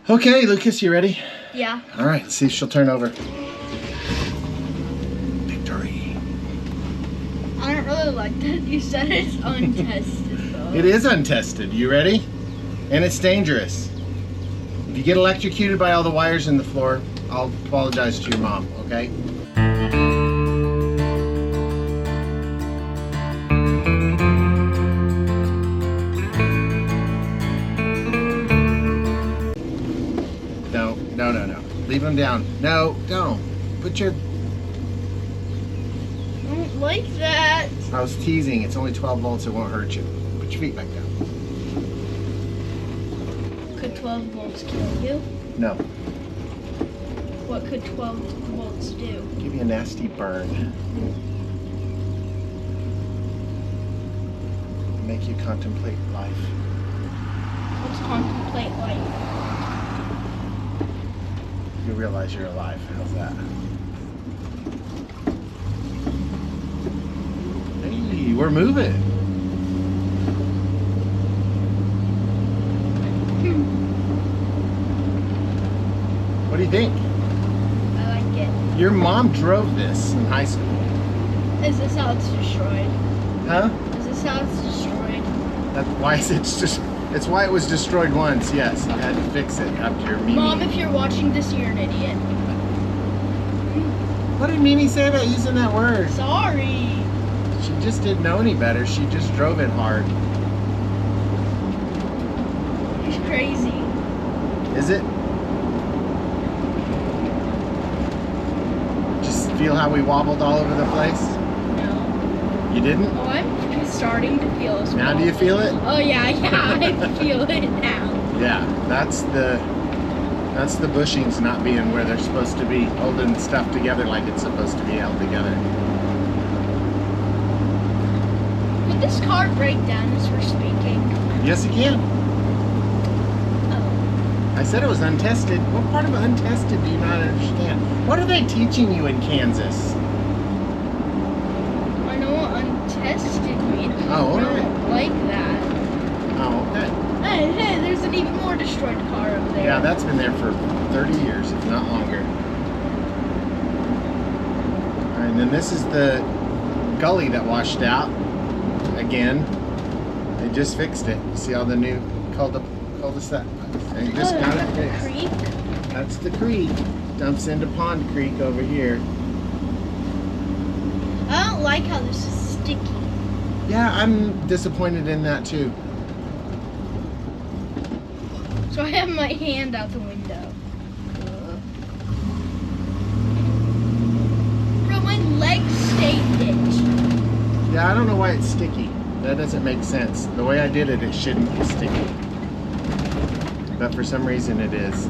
Okay, Lucas, you ready? Yeah. All right, let's see if she'll turn over. Victory. I don't really like that you said it's untested though. It is untested. You ready? And it's dangerous. If you get electrocuted by all the wires in the floor, I'll apologize to your mom, okay? No. Leave them down. No, don't. Put your... I don't like that. I was teasing. It's only 12 volts. It won't hurt you. Put your feet back down. Could 12 volts kill you? No. What could 12 volts do? Give you a nasty burn. Make you contemplate life. Let's contemplate life. You realize you're alive. How's that? Hey, we're moving. What do you think? I like it. Your mom drove this in high school. Is this how it's destroyed? Huh? Is this how it's destroyed? That's why it's why it was destroyed once. Yes, I had to fix it after Mimi. Mom, if you're watching this, you're an idiot. What did Mimi say about using that word? Sorry. She just didn't know any better. She just drove it hard. It's crazy. Is it? Just feel how we wobbled all over the place? No. You didn't? Oh, I'm starting to feel this. Now do you feel it? Oh yeah, I feel it now. Yeah, that's the bushings not being where they're supposed to be, holding stuff together like it's supposed to be held together. Could this car break down as we're speaking? Yes, it can. Oh. I said it was untested. What part of untested do you not understand? What are they teaching you in Kansas? I know what untested means. Oh, I alright. don't like that. Oh, okay. Hey, there's an even more destroyed car over there. Yeah, that's been there for 30 years, if not longer. All right, and then this is the gully that washed out. Again, they just fixed it. See all the new cul-de-sac? They just got it fixed. Creek? That's the creek. Dumps into Pond Creek over here. I don't like how this is sticky. Yeah, I'm disappointed in that too. So I have my hand out the window. Bro, my legs stayed itched. Yeah, I don't know why it's sticky. That doesn't make sense. The way I did it, it shouldn't be sticky. But for some reason it is.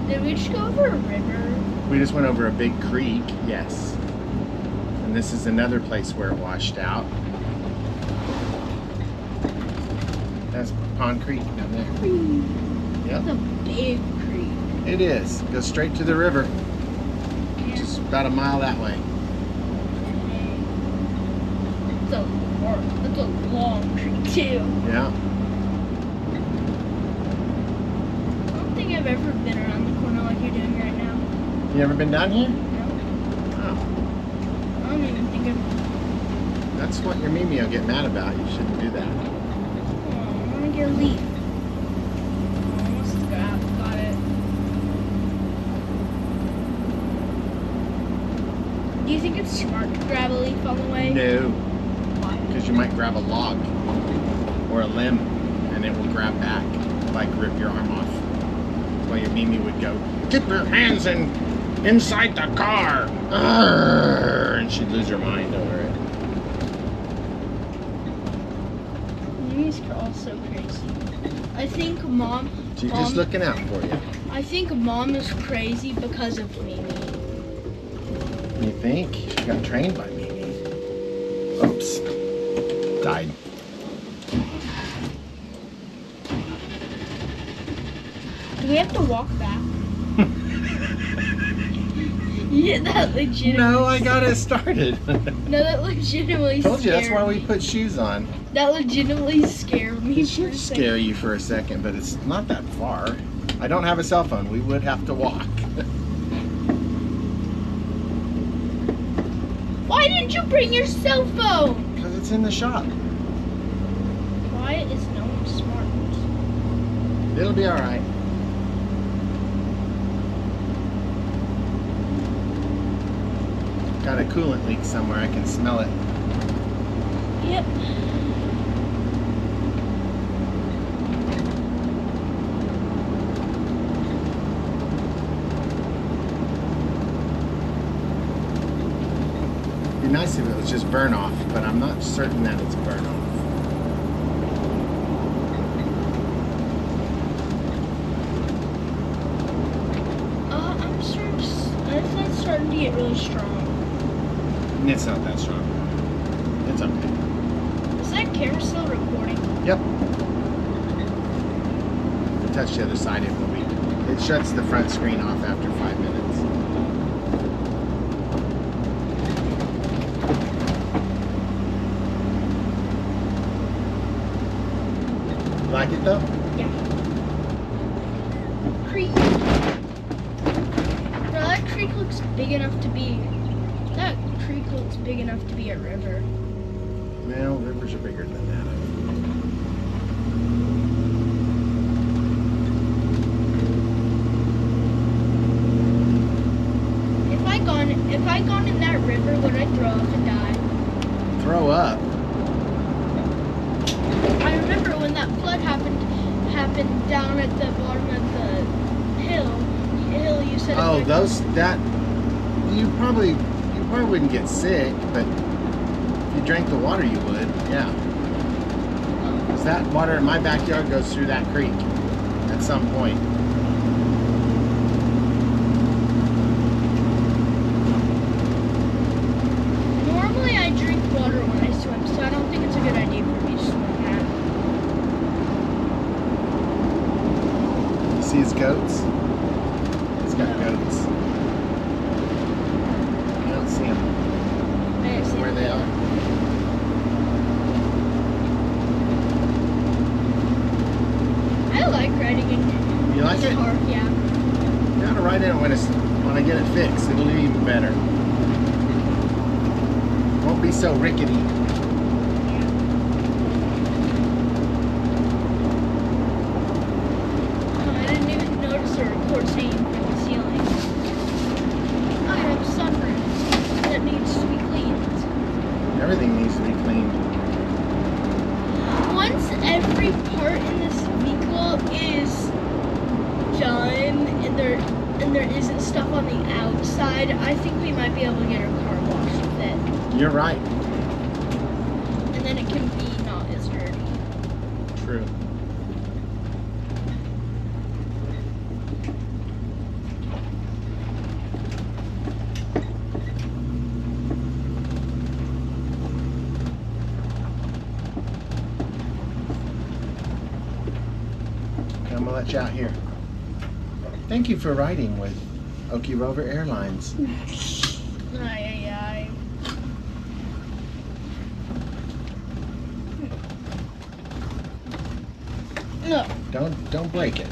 Did we just go over a river? We just went over a big creek, yes. And this is another place where it washed out. That's Pond Creek down there. Yep. It's a big creek. It is. Goes straight to the river. Just about a mile that way. It's a long creek too. Yeah. I don't think I've ever been around the corner like you're doing right now. You ever been down here? No. Oh. I don't even think I've... That's what your Mimi will get mad about. You shouldn't do that. Oh, I want to get a leaf. Almost got it. Do you think it's smart to grab a leaf on the way? No. Why? Because you might grab a log or a limb and it will grab back, like rip your arm off. That's why your Mimi would go, "Get your hands inside the car!" Arrgh, and she'd lose her mind over it. Mimi's also crazy. I think Mom... She's just looking out for you. I think Mom is crazy because of Mimi. You think? She got trained by Mimi. Oops. Died. Do we have to walk back? Yeah, that legitimately... No, I got it started. No, that legitimately Told you, that's scared why we me. put shoes on. That legitimately scared me. It should scare you for a second, but it's not that far. I don't have a cell phone. We would have to walk. Why didn't you bring your cell phone? Because it's in the shop. Wyatt is known smart. It'll be alright. Got a coolant leak somewhere. I can smell it. Yep. It'd be nice if it was just burn off, but I'm not certain that it's burn off. I'm starting to get really strong. It's not that strong. It's okay. Is that camera still recording? Yep. If I touch the other side, it will be. It shuts the front screen off after 5 minutes. You like it though? Yeah. Creek. Bro, that creek looks big enough to be. That creek looks big enough to be a river. Well, rivers are bigger than that. If I gone in that river, would I throw up and die? Throw up? I remember when that flood happened down at the bottom of the hill you said. Oh, you probably wouldn't get sick, but if you drank the water, you would. Yeah. Because that water in my backyard goes through that creek at some point. Normally I drink water when I swim, so I don't think it's a good idea for me to swim that. You see his goats? He's got goats. You don't see them. I didn't see Where they are. I like riding in You like this it? car, yeah. You gotta ride in it when I get it fixed. It'll be even better. Won't be so rickety. I didn't even notice a record saying from the ceiling. I have sunburn that needs to be cleaned. Everything needs to be cleaned. Once every part in this vehicle is done and there isn't stuff on the outside, I think we might be able to get our car washed with it. You're right. And then it can be not as dirty. True. Okay, I'm gonna let you out here. Thank you for riding with Okierover Airlines. Ay. No. Don't break it.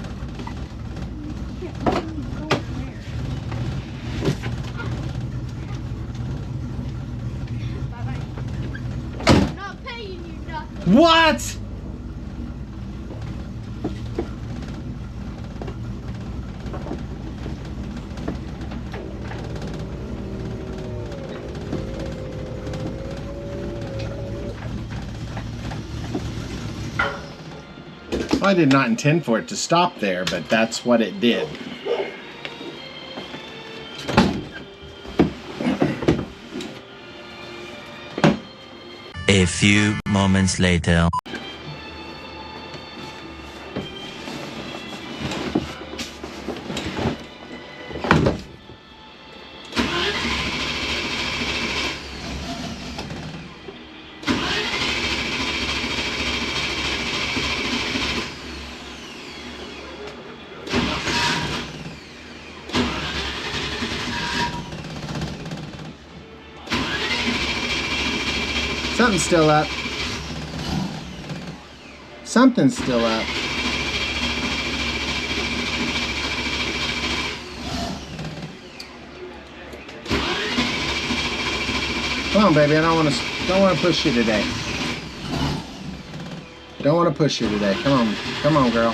I'm not paying you nothing. What? I did not intend for it to stop there, but that's what it did. A few moments later. Something's still up. Something's still up. Come on, baby. I don't want to push you today. Don't want to push you today. Come on, girl.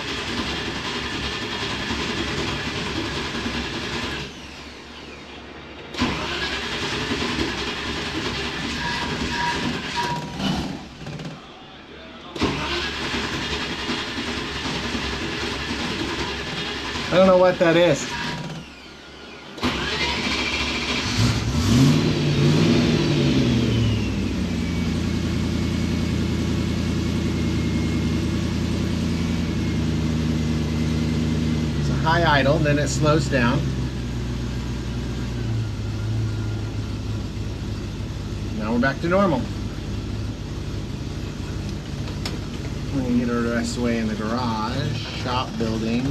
I don't know what that is. It's a high idle, then it slows down. Now we're back to normal. We're going to get her the rest of the way in the garage, shop building.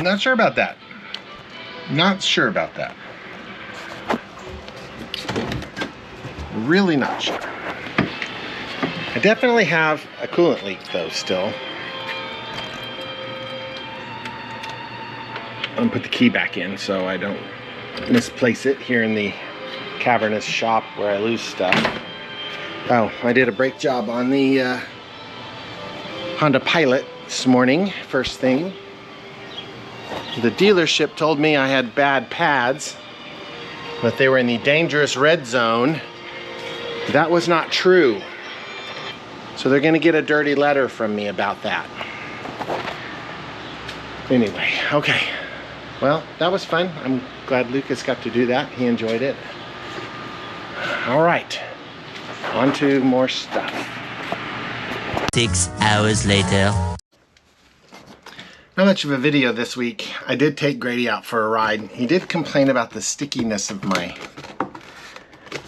Not sure about that. Not sure about that. Really not sure. I definitely have a coolant leak though still. I'm gonna put the key back in so I don't misplace it here in the cavernous shop where I lose stuff. Oh, I did a brake job on the Honda Pilot this morning, first thing. The dealership told me I had bad pads, that they were in the dangerous red zone. That was not true. So they're gonna get a dirty letter from me about that. Anyway, okay. Well, that was fun. I'm glad Lucas got to do that. He enjoyed it. All right, on to more stuff. 6 hours later. Not much of a video this week. I did take Grady out for a ride. He did complain about the stickiness of my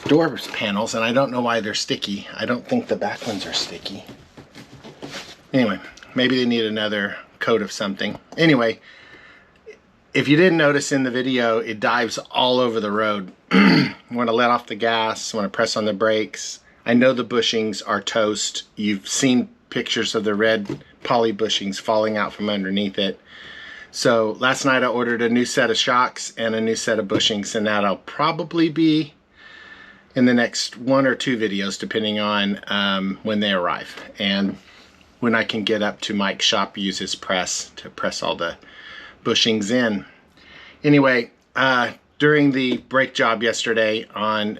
door panels, and I don't know why they're sticky. I don't think the back ones are sticky. Anyway, maybe they need another coat of something. Anyway, if you didn't notice in the video, it dives all over the road. When I let off the gas, when I press on the brakes, I know the bushings are toast. You've seen pictures of the red poly bushings falling out from underneath it. So last night I ordered a new set of shocks and a new set of bushings, and that'll probably be in the next 1 or 2 videos depending on when they arrive and when I can get up to Mike's shop, use his press to press all the bushings in. Anyway, during the brake job yesterday on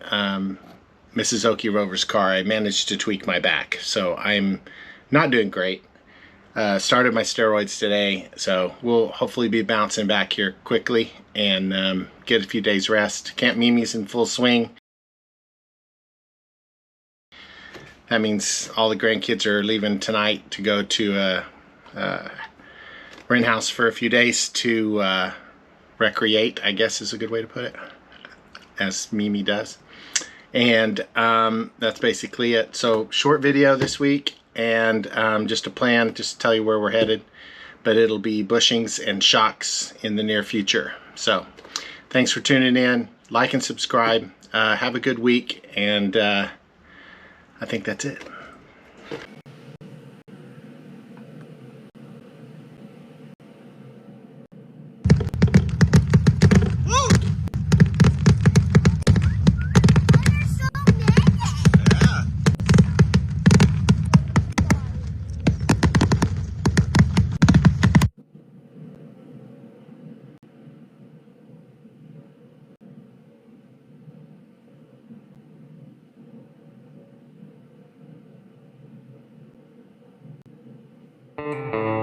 Mrs. Okierover's car, I managed to tweak my back, so I'm not doing great. Started my steroids today, so we'll hopefully be bouncing back here quickly and get a few days rest. Camp Mimi's in full swing. That means all the grandkids are leaving tonight to go to a rent house for a few days to recreate, I guess is a good way to put it, as Mimi does. And that's basically it. So short video this week, and just a plan, just to tell you where we're headed, but it'll be bushings and shocks in the near future. So thanks for tuning in. Like and subscribe. Have a good week, and I think that's it. Yeah.